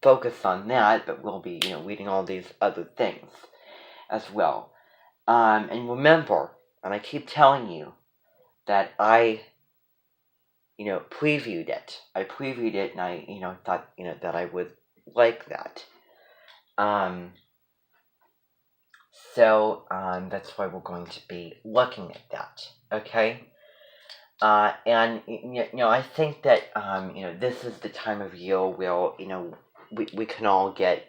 focus on that, but we'll be, reading all these other things as well. And remember, and I keep telling you, that I, previewed it. I previewed it, and I, thought, that I would like that. So that's why we're going to be looking at that. Okay. And I think that this is the time of year where we can all get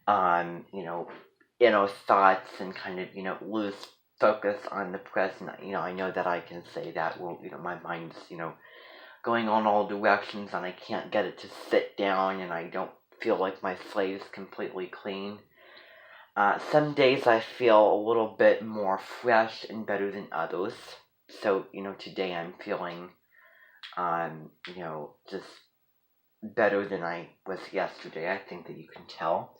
inner thoughts and kind of lose focus on the present. I know that I can say that. Well, my mind's going on all directions, and I can't get it to sit down, and I don't feel like my slate is completely clean. Some days I feel a little bit more fresh and better than others. So, today I'm feeling, just better than I was yesterday. I think that you can tell.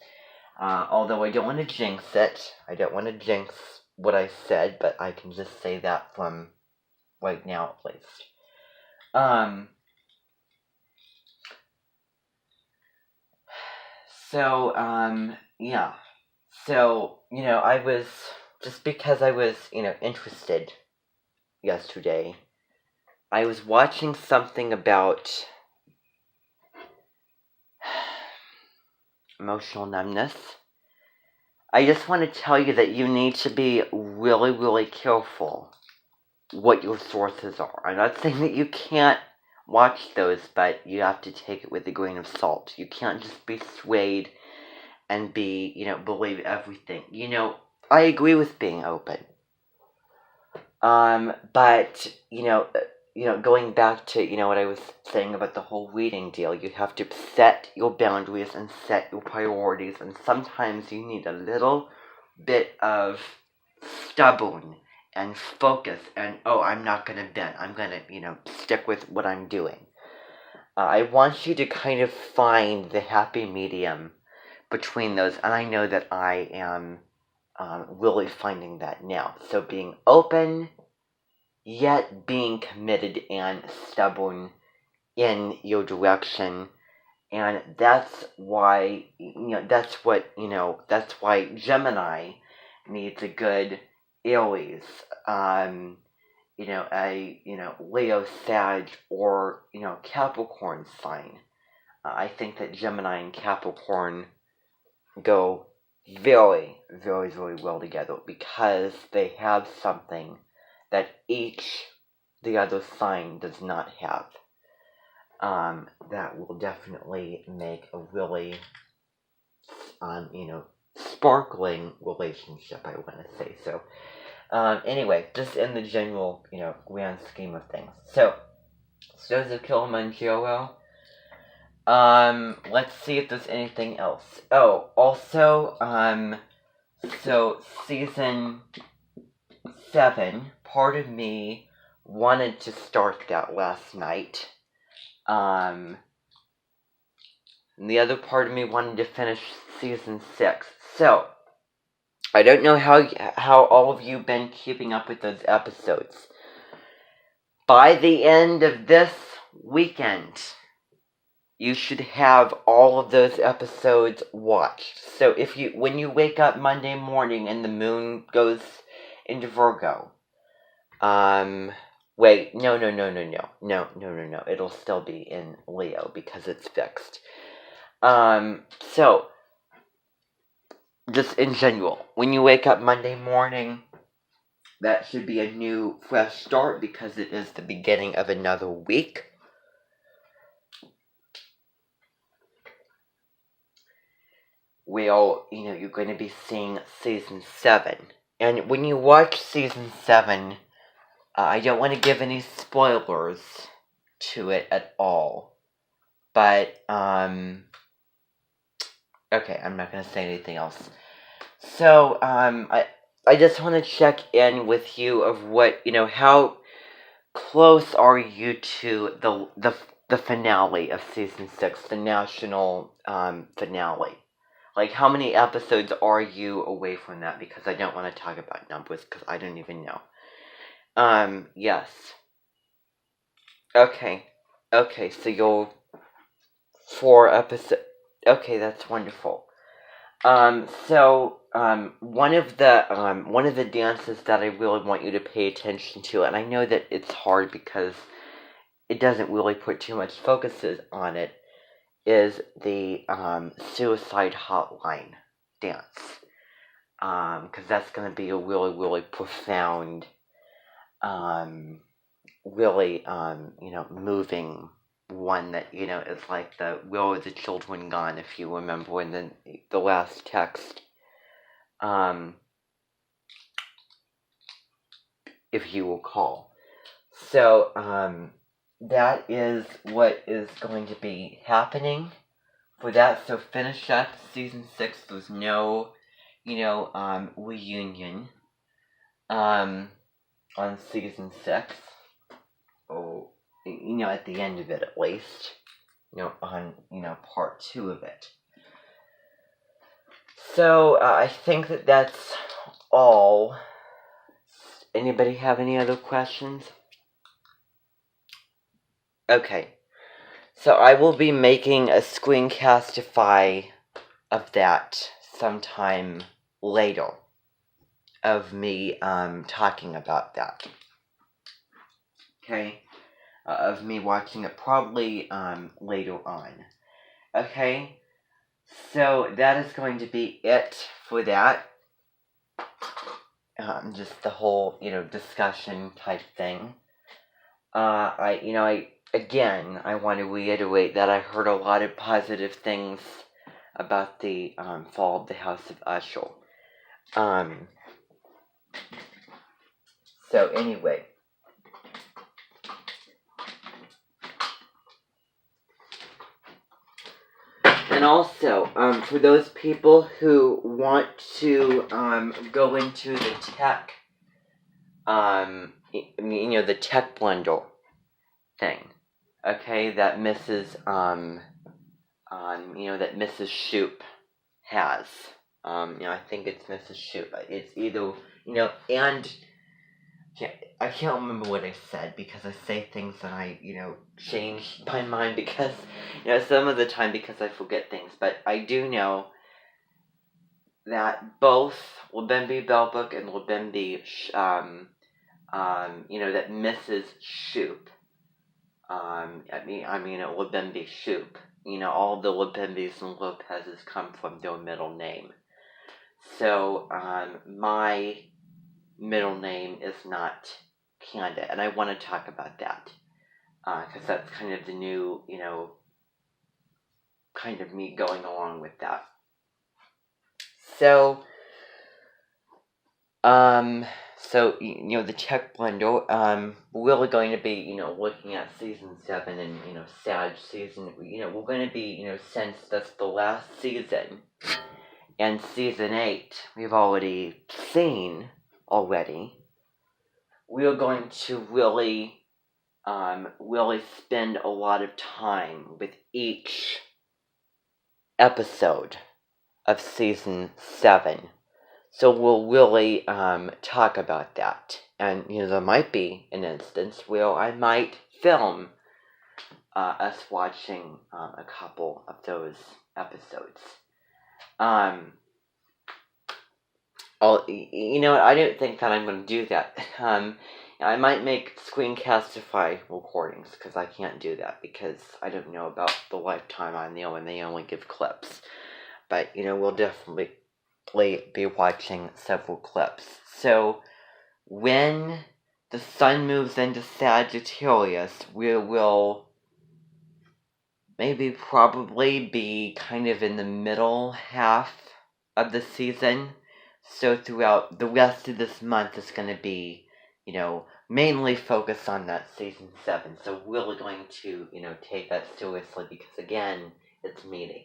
Although I don't want to jinx it. I don't want to jinx what I said, but I can just say that from right now, at least. Yeah. So, I was, just because I was, interested yesterday, I was watching something about emotional numbness. I just want to tell you that you need to be really, really careful what your sources are. I'm not saying that you can't watch those, but you have to take it with a grain of salt. You can't just be swayed and believe everything. I agree with being open. But, going back to, what I was saying about the whole reading deal, you have to set your boundaries and set your priorities, and sometimes you need a little bit of stubborn and focus, and, I'm not gonna bend, I'm gonna, stick with what I'm doing. I want you to kind of find the happy medium between those, and I know that I am really finding that now. So being open, yet being committed and stubborn in your direction, and that's why that's why Gemini needs a good Aries, a Leo, Sag, or Capricorn sign. I think that Gemini and Capricorn go very, very, very well together because they have something that the other sign does not have. That will definitely make a really, sparkling relationship, I want to say. So, anyway, just in the general, grand scheme of things. So, Stars of Kilimanjaro. Let's see if there's anything else. Oh, also, so season 7, part of me wanted to start that last night. And the other part of me wanted to finish season 6. So, I don't know how all of you been keeping up with those episodes. By the end of this weekend, you should have all of those episodes watched. So when you wake up Monday morning and the moon goes into Virgo, wait, no, it'll still be in Leo because it's fixed. So, just in general, when you wake up Monday morning, that should be a new, fresh start because it is the beginning of another week. Well, you're going to be seeing season 7. And when you watch season 7, I don't want to give any spoilers to it at all. But, okay, I'm not going to say anything else. So, I just want to check in with you of what, how close are you to the finale of season 6, the national, finale? Like, how many episodes are you away from that? Because I don't want to talk about numbers, because I don't even know. Yes. Okay, so you're 4 episodes. Okay, that's wonderful. One of the dances that I really want you to pay attention to, and I know that it's hard because it doesn't really put too much focuses on it, is the suicide hotline dance. Because that's going to be a really, really profound, um, really, moving one that, is like the "Where are the children gone?" if you remember in the last text. Um, if you recall. So, that is what is going to be happening for that. So finish up season 6. There's no, reunion, on season 6. Or, at the end of it at least. On, part 2 of it. So, I think that that's all. Anybody have any other questions? Okay. So I will be making a screencastify of that sometime later. Of me talking about that. Okay? Of me watching it probably later on. Okay? So that is going to be it for that. Just the whole, discussion type thing. I want to reiterate that I heard a lot of positive things about the fall of the House of Usher. So anyway. And also, for those people who want to go into the tech, the tech blender thing, okay, that Mrs. Shoop has. I think it's Mrs. Shoop. It's either, and I can't remember what I said because I say things and I, change my mind because, some of the time because I forget things. But I do know that both Labembe Bellbook and Labembe, that Mrs. Shoop, Labembe Shoop, all the Labembes and Lopez's come from their middle name. So, my middle name is not Kanda, and I want to talk about that, because that's kind of the new, kind of me going along with that. So, the tech blender, we're really going to be, looking at season 7 and, Sag season, we're going to be, since that's the last season, and season 8, we've already seen already, we are going to really spend a lot of time with each episode of season 7. So we'll really talk about that. And, there might be an instance where I might film us watching a couple of those episodes. I don't think that I'm going to do that. I might make screencastify recordings, because I can't do that, because I don't know about the lifetime on there when they only give clips. But, we'll definitely be watching several clips. So, when the sun moves into Sagittarius, we will maybe probably be kind of in the middle half of the season. So throughout the rest of this month is going to be, mainly focused on that season 7. So we're really going to, take that seriously because, again, it's meeting.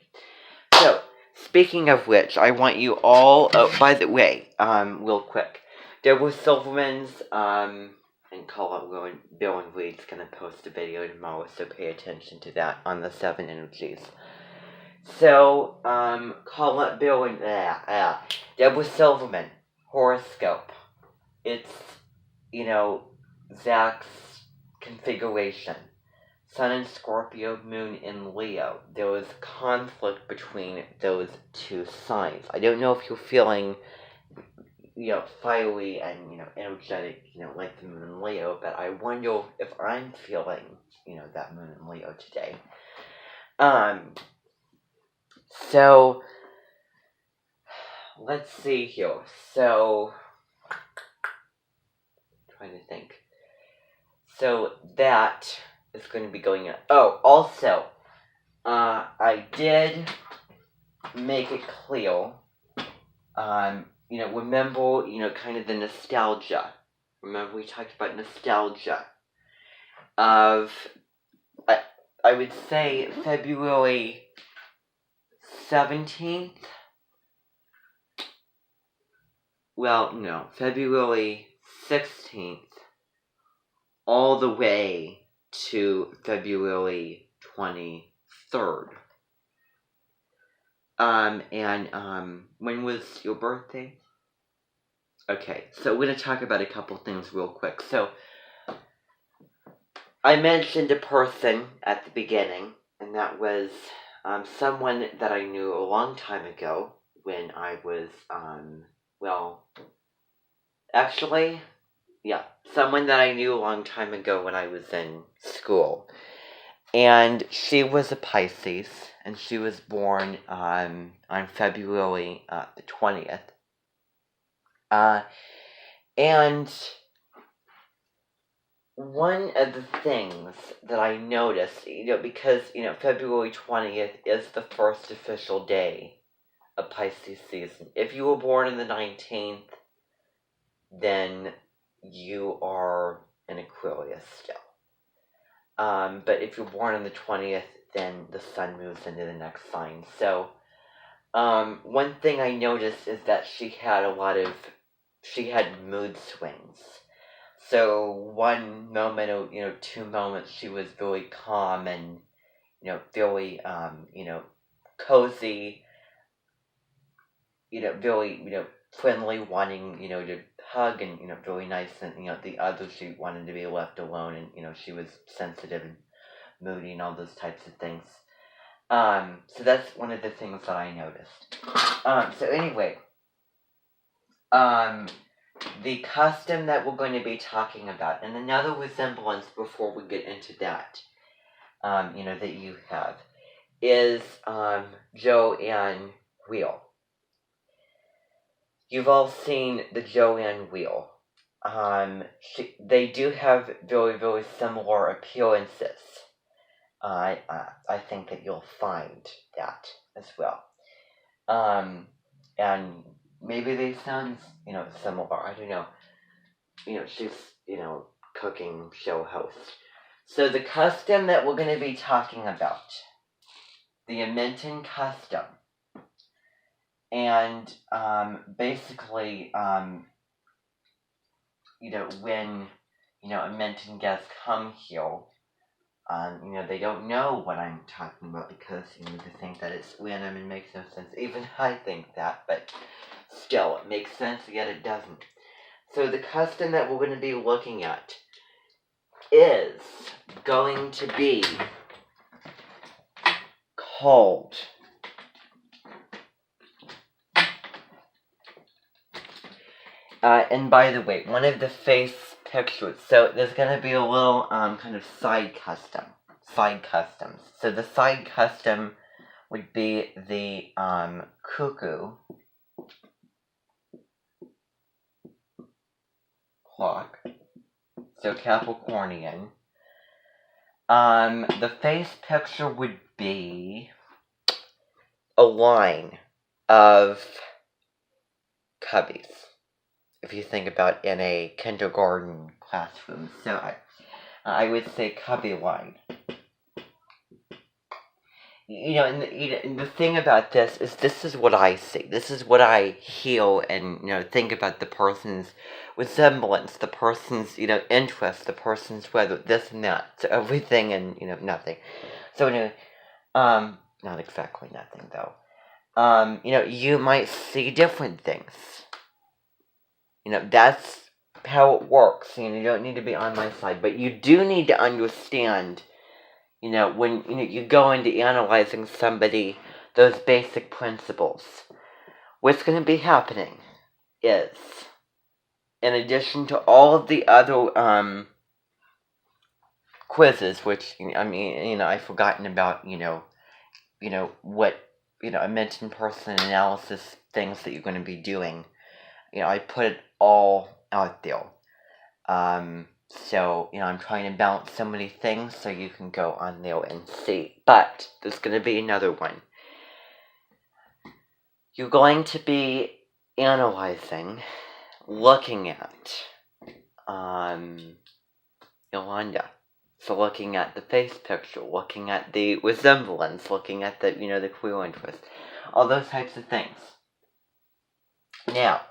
So, speaking of which, I want you all, by the way, real quick, Deborah Silverman's, and call out Bill and Reed's going to post a video tomorrow, so pay attention to that on the 7 energies. So, call up Bill and, Deborah Silverman, horoscope. It's, Zach's configuration. Sun in Scorpio, Moon in Leo. There was conflict between those two signs. I don't know if you're feeling, fiery and, energetic, like the Moon in Leo, but I wonder if I'm feeling, that Moon in Leo today. So, let's see here. So, trying to think. So, that is going to be going on. Oh, also, I did make it clear, remember, kind of the nostalgia. Remember we talked about nostalgia of, I would say, February 17th? Well, no, February 16th, all the way to February 23rd. When was your birthday? Okay, so we're going to talk about a couple things real quick. So, I mentioned a person at the beginning, and that was someone that I knew a long time ago when I was, someone that I knew a long time ago when I was in school. And she was a Pisces, and she was born on February the 20th. And one of the things that I noticed, because, February 20th is the first official day of Pisces season. If you were born on the 19th, then you are an Aquarius still. But if you're born on the 20th, then the sun moves into the next sign. So, one thing I noticed is that she had mood swings. So one moment or, 2 moments she was very calm and, very, cozy, very, friendly, wanting, to hug and, very nice, and, the other she wanted to be left alone, and, she was sensitive and moody and all those types of things. So that's one of the things that I noticed. So anyway, the custom that we're going to be talking about, and another resemblance before we get into that, that you have, is Joanne wheel. You've all seen the Joanne wheel. They do have very, very similar appearances. I think that you'll find that as well. And maybe they sound, similar. I don't know. She's, cooking show host. So the custom that we're going to be talking about, the Amenten custom, and basically, when, Amenten guests come here, they don't know what I'm talking about because, they think that it's random and makes no sense. Even I think that, but still, it makes sense, yet it doesn't. So the custom that we're going to be looking at is going to be called and by the way, one of the face pictures, so there's going to be a little kind of side customs. So the side custom would be the cuckoo clock, so Capricornian. The face picture would be a line of cubbies, if you think about in a kindergarten classroom. So I would say cubby line. And the thing about this is what I see. This is what I hear and, think about the person's resemblance, the person's, interest, the person's whether this and that. So everything and, nothing. So anyway, not exactly nothing though. You might see different things. That's how it works. You don't need to be on my side, but you do need to understand, when you go into analyzing somebody, those basic principles, what's going to be happening is, in addition to all of the other quizzes, which I've forgotten about, what I mentioned person analysis things that you're going to be doing. I put it all out there. So, I'm trying to balance so many things so you can go on there and see. But there's going to be another one. You're going to be analyzing, looking at, Yolanda. So looking at the face picture, looking at the resemblance, looking at the, the queer interest. All those types of things. Now,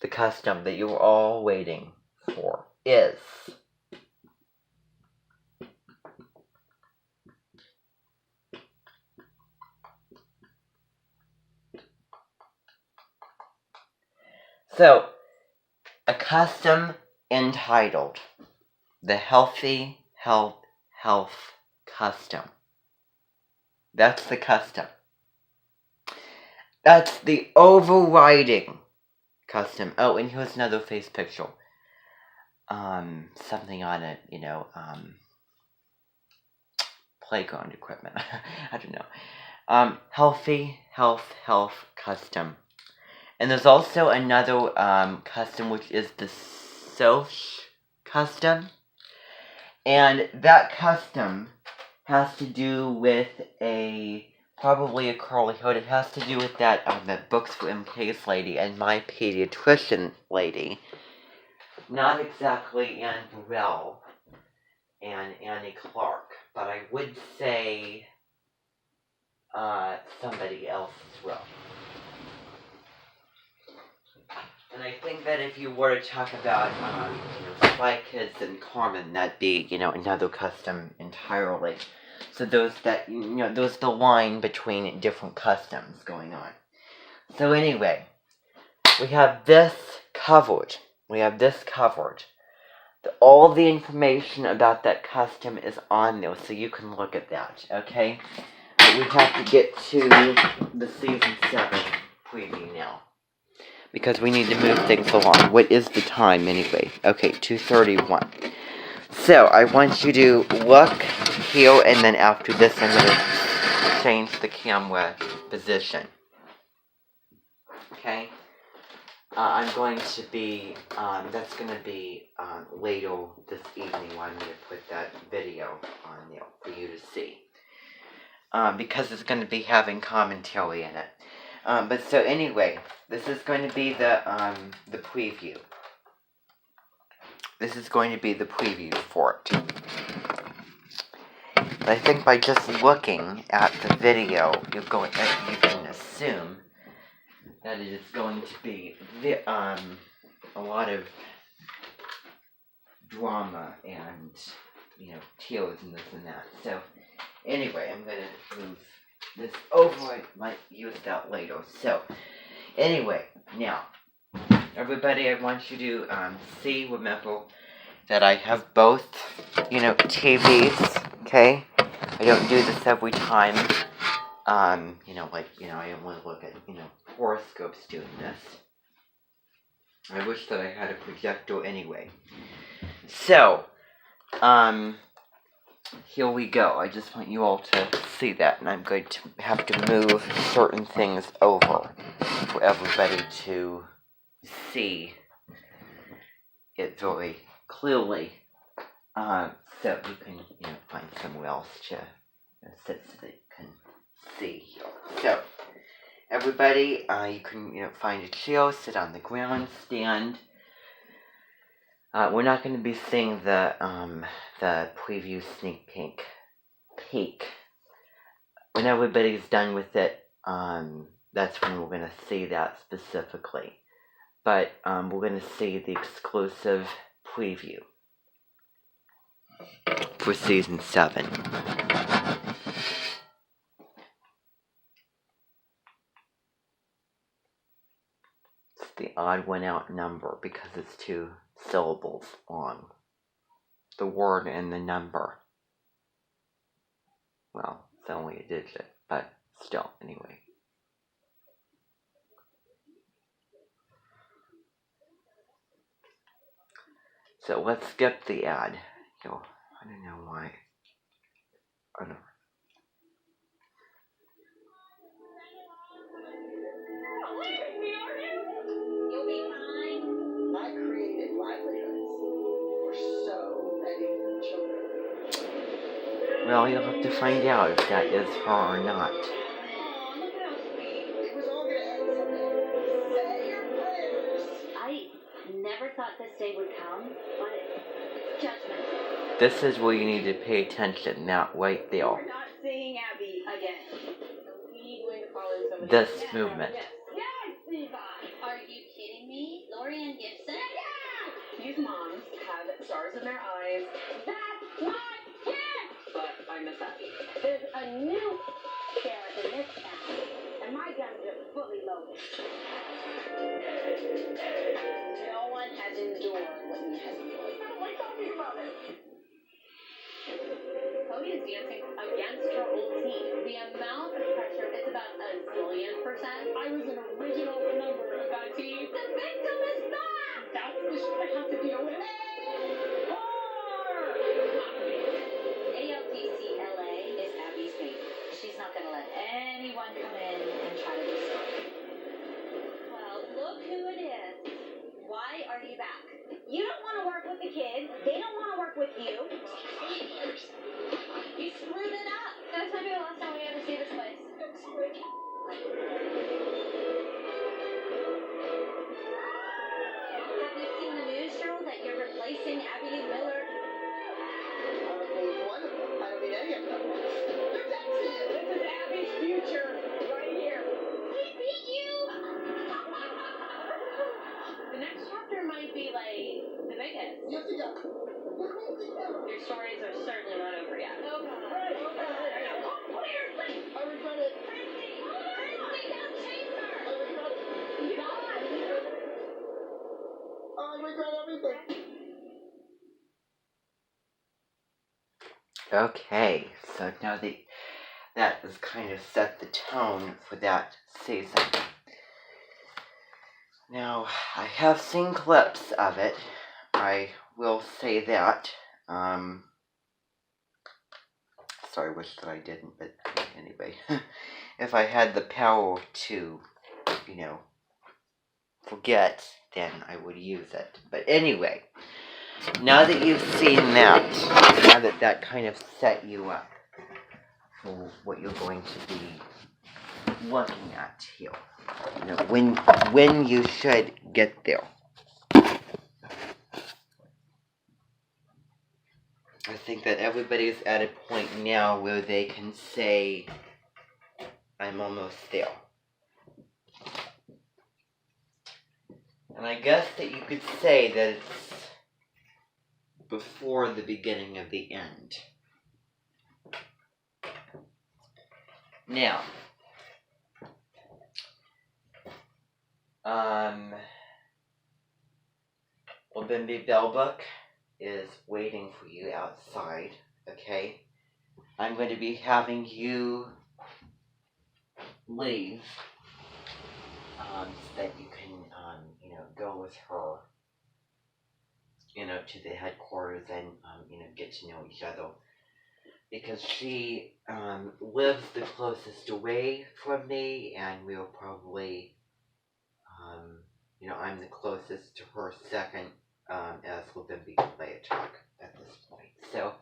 the custom that you're all waiting for is a custom entitled the Healthy Health Custom. That's the custom. That's the overriding custom. Oh, and here's another face picture. Something on it, playground equipment. I don't know. Healthy Health Custom. And there's also another custom, which is the Soch custom. And that custom has to do with probably a curly hood. It has to do with that Books for MK's lady and My Pediatrician lady. Not exactly Anne Burrell and Annie Clark, but I would say somebody else as well. And I think that if you were to talk about Spy Kids and Carmen, that'd be, another custom entirely. So there's the line between different customs going on. So anyway, we have this covered. All the information about that custom is on there, so you can look at that, okay? But we have to get to the Season 7 preview now, because we need to move things along. What is the time, anyway? Okay, 2:31. So, I want you to look here, and then after this, I'm going to change the camera position. Okay? I'm going to be, that's going to be later this evening when I'm going to put that video on there for you to see. Because it's going to be having commentary in it. But so anyway, this is going to be the preview. This is going to be the preview for it. But I think by just looking at the video, you can assume that it is going to be a lot of drama and tears and this and that. So anyway, I'm gonna move this over. I might use that later. So anyway, now everybody, I want you to remember that I have both TVs. Okay, I don't do this every time. I don't want to look at, horoscopes doing this. I wish that I had a projector anyway. So, here we go. I just want you all to see that, and I'm going to have to move certain things over for everybody to see it very clearly. So you can, find somewhere else to sit so that you can see here. So, everybody, you can, find a chair, sit on the ground, stand. We're not going to be seeing the preview sneak peek. When everybody's done with it, that's when we're going to see that specifically. But we're going to see the exclusive preview for Season 7. It's the odd one out number because it's 2 syllables long. The word and the number. Well, it's only a digit, but still, anyway. So let's skip the ad. Yo, I don't know why. I don't. You'll be fine. I created livelihoods for so many children. Well, you'll have to find out if that is her or not. Aw, look at how sweet. It was all gonna end someday. Say your prayers. I never thought this day would come, but it's judgment. This is where you need to pay attention, not right there. We're not seeing Abby again. Are we going to follow somebody? This movement. Yes, Eva. Are you kidding me? Lorianne Gibson? Yeah! These moms have stars in their eyes. That's my kid! But I miss Abby. There's a new sheriff in this town, and my guns are fully loaded. No one has endured what he has endured. I don't like talking about it. Cody is dancing against her old team. The amount of pressure, it's about a zillion%. I was an original member of that team. The victim is back! That's the shit I have to deal with. ALTC LA is Abby's baby. She's not gonna let anyone come in and try to restore her. Well, look who it is. Why are you back? You don't want to work with the kids. They don't want to work with you. You screwed it up. That's not the last time we ever see this place. I'm sorry. Have you seen the news, Cheryl, that you're replacing Abby Miller? I don't need one of them. I don't need any of them. That's it. This is Abby's future right here. We beat you. The next chapter might be like the biggest. Yes, yeah. Your stories are certainly not over yet. Oh, God. Right. Oh, God. I regret it. Christy, don't chase her. I regret it. God. I regret everything. Okay, so now that has kind of set the tone for that season. Now, I have seen clips of it. I will say that. Sorry, wish that I didn't, but anyway. If I had the power to, forget, then I would use it. But anyway, now that you've seen that, now that kind of set you up for what you're going to be looking at here. When you should get there. I think that everybody's at a point now where they can say, I'm almost there. And I guess that you could say that it's before the beginning of the end. Now, Wabimbi Bellbook is waiting for you outside, okay? I'm going to be having you leave, so that you can, go with her, to the headquarters and, get to know each other. Because she, lives the closest away from me, and we'll probably, I'm the closest to her second, as Wabimbi Layachuk at this point. So,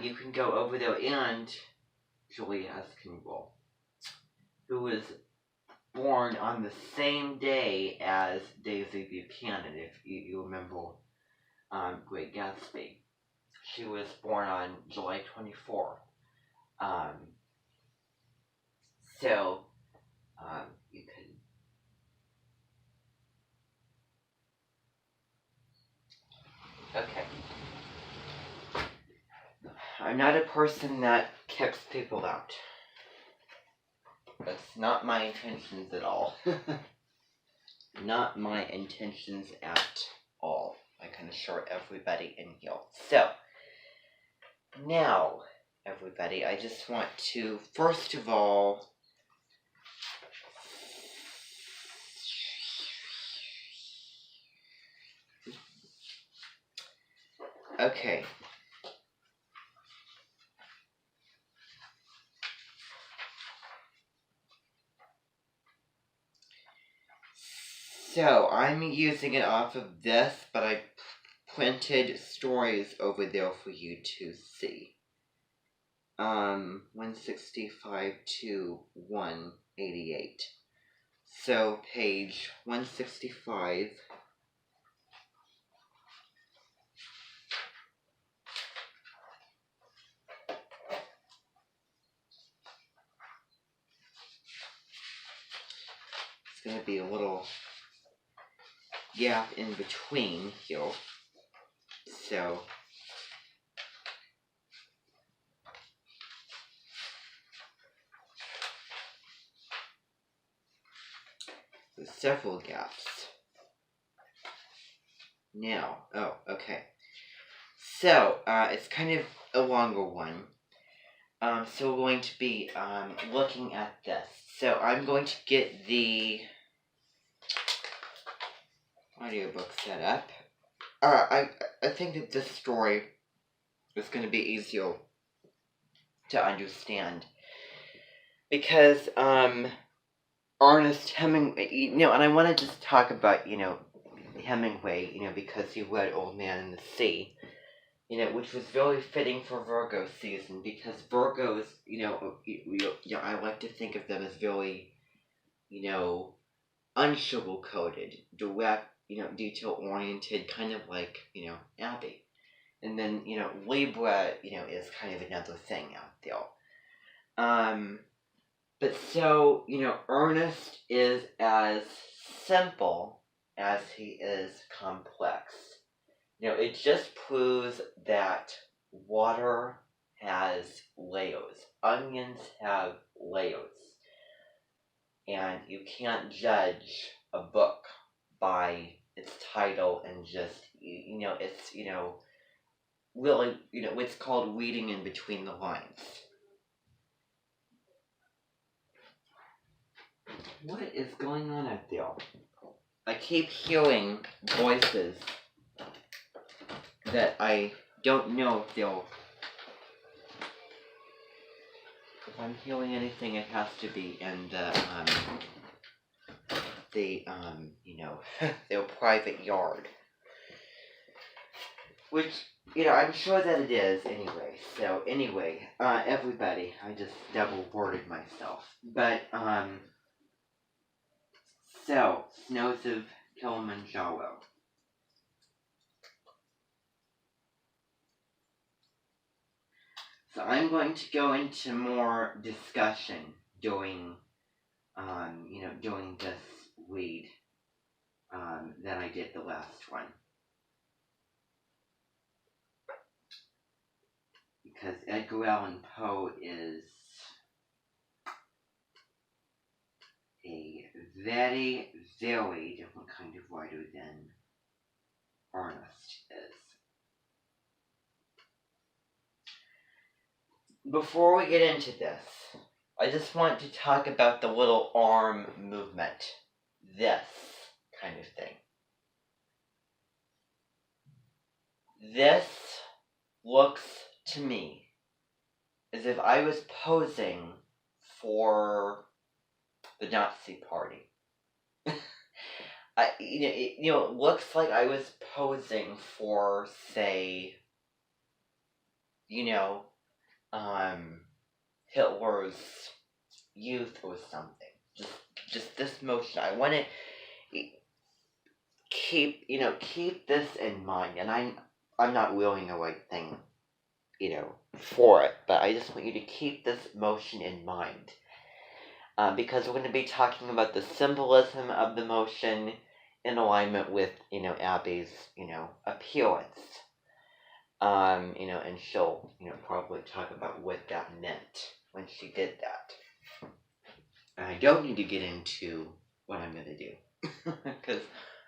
you can go over there, and Julie Eskinwell, who was born on the same day as Daisy Buchanan, if you remember Great Gatsby. She was born on July 24. So, you can... Okay. I'm not a person that kicks people out. That's not my intentions at all. Not my intentions at all. I can assure everybody in here. So, now, everybody, I just want to, first of all, okay. So, I'm using it off of this, but I printed stories over there for you to see. 165 to 188. So, page 165. It's going to be a little gap in between here. So, there's several gaps. Now, okay. So, it's kind of a longer one. So we're going to be, looking at this. So I'm going to get the audiobook set up. I think that this story is going to be easier to understand. Because, Ernest Hemingway, and I want to just talk about, Hemingway, because he read Old Man in the Sea, which was very fitting for Virgo season, because Virgos, I like to think of them as very, unsugar-coated, direct, detail-oriented, kind of like, Abby. And then, Libra, is kind of another thing out there. But so, Ernest is as simple as he is complex. It just proves that water has layers. Onions have layers. And you can't judge a book by its title and just, it's, really, it's called reading in between the lines. What is going on out there? I keep hearing voices that I don't know if they'll... If I'm hearing anything, it has to be in their private yard. Which, I'm sure that it is anyway. So, anyway, everybody, I just double-worded myself. But, so, Snows of Kilimanjaro. So I'm going to go into more discussion during this read, than I did the last one. Because Edgar Allan Poe is a very, very different kind of writer than Ernest is. Before we get into this, I just want to talk about the little arm movement. This kind of thing. This looks to me as if I was posing for the Nazi party. It looks like I was posing for, say, Hitler's youth or something. Just this motion. I want to keep this in mind, and I'm not willing the right thing, for it, but I just want you to keep this motion in mind. Because we're going to be talking about the symbolism of the motion in alignment with, Abby's, appearance. And she'll, probably talk about what that meant when she did that. And I don't need to get into what I'm going to do. Because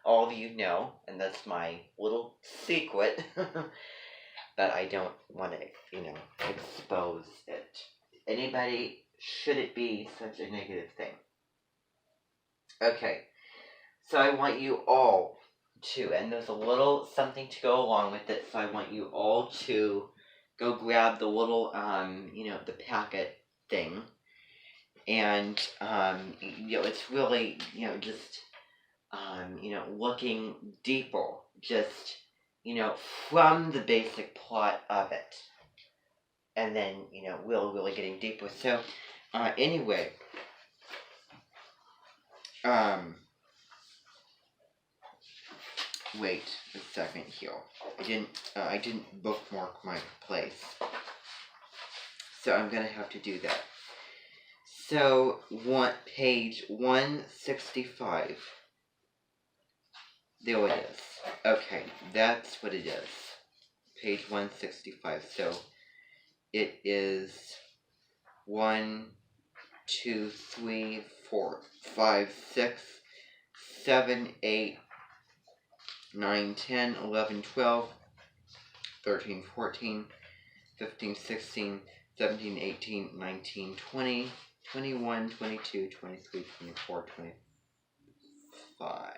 all of you know, and that's my little secret. But but I don't want to, expose it. Anybody, should it be such a negative thing? Okay, so I want you all to, and there's a little something to go along with it, so I want you all to go grab the little, the packet thing, and, it's really, just, looking deeper, just, from the basic plot of it, and then, really getting deeper. So, anyway, wait a second here. I didn't bookmark my place, so I'm gonna have to do that. So, page 165. There it is. Okay, that's what it is. Page 165. So, it is 1, 2, 3, 4, 5, 6, 7, 8, 9, 10, 11, 12, 13, 14, 15, 16, 17, 18, 19, 20, 21, 22, 23, 24, 25.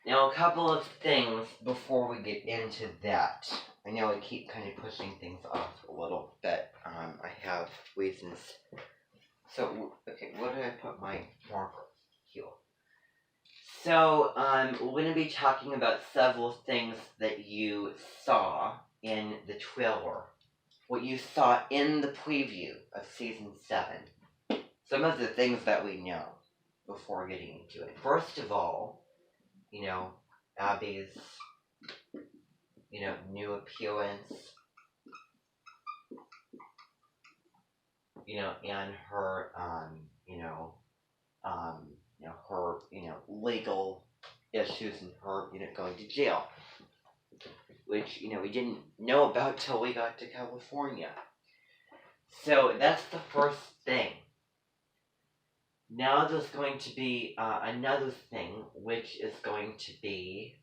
Now a couple of things before we get into that. I know I keep kind of pushing things off a little, but I have reasons. So, okay, where did I put my marker? Here. So, we're going to be talking about several things that you saw in the trailer. What you saw in the preview of Season 7. Some of the things that we know before getting into it. First of all, Abby's, new appearance, and her, her, legal issues and her, going to jail, which, we didn't know about till we got to California. So that's the first thing. Now there's going to be another thing, which is going to be,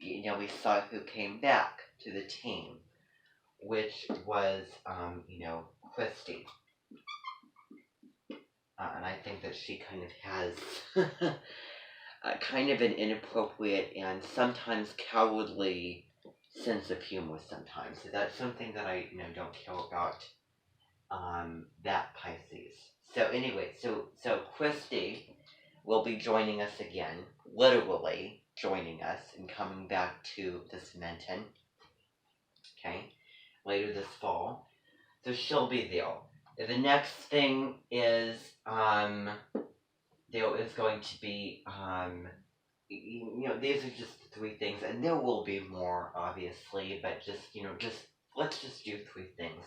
we saw who came back to the team, which was, Christy. And I think that she kind of has kind of an inappropriate and sometimes cowardly sense of humor sometimes. So that's something that I, don't care about that Pisces. So anyway, so Christy will be joining us again, literally joining us and coming back to this Menton, okay, later this fall. So she'll be there. The next thing is, there is going to be, these are just the 3 things, and there will be more, obviously, but just, let's just do 3 things.